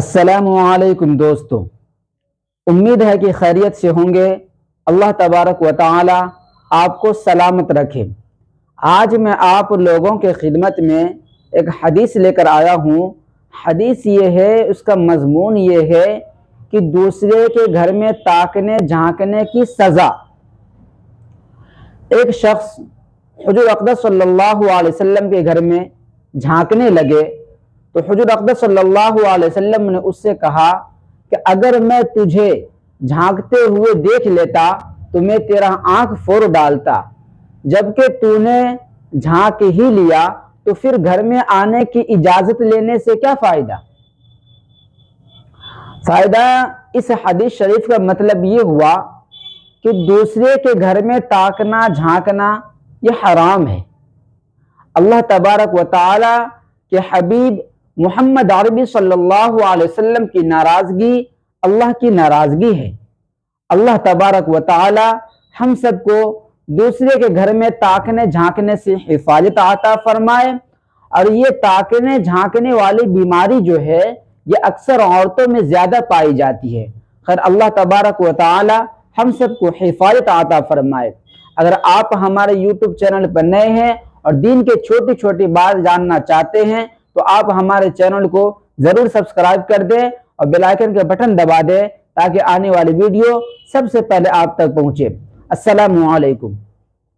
السلام علیکم دوستو، امید ہے کہ خیریت سے ہوں گے۔ اللہ تبارک و تعالی آپ کو سلامت رکھے۔ آج میں آپ لوگوں کے خدمت میں ایک حدیث لے کر آیا ہوں۔ حدیث یہ ہے، اس کا مضمون یہ ہے کہ دوسرے کے گھر میں تاکنے جھانکنے کی سزا۔ ایک شخص حضور اقدس صلی اللہ علیہ وسلم کے گھر میں جھانکنے لگے تو حضور اقدس صلی اللہ علیہ وسلم نے اس سے کہا کہ اگر میں تجھے جھانکتے ہوئے دیکھ لیتا تو میں تیرا آنکھ پھوڑ ڈالتا، جبکہ تو نے جھانک ہی لیا تو پھر گھر میں آنے کی اجازت لینے سے کیا فائدہ؟ اس حدیث شریف کا مطلب یہ ہوا کہ دوسرے کے گھر میں تاکنا جھانکنا یہ حرام ہے۔ اللہ تبارک و تعالی کے حبیب محمد عربی صلی اللہ علیہ وسلم کی ناراضگی اللہ کی ناراضگی ہے۔ اللہ تبارک و تعالی ہم سب کو دوسرے کے گھر میں تاکنے جھانکنے سے حفاظت عطا فرمائے۔ اور یہ تاکنے جھانکنے والی بیماری جو ہے یہ اکثر عورتوں میں زیادہ پائی جاتی ہے۔ خیر اللہ تبارک و تعالی ہم سب کو حفاظت عطا فرمائے۔ اگر آپ ہمارے یوٹیوب چینل پر نئے ہیں اور دین کے چھوٹی چھوٹی بات جاننا چاہتے ہیں تو آپ ہمارے چینل کو ضرور سبسکرائب کر دیں اور بیل آئیکن کے بٹن دبا دیں تاکہ آنے والی ویڈیو سب سے پہلے آپ تک پہنچے۔ السلام علیکم۔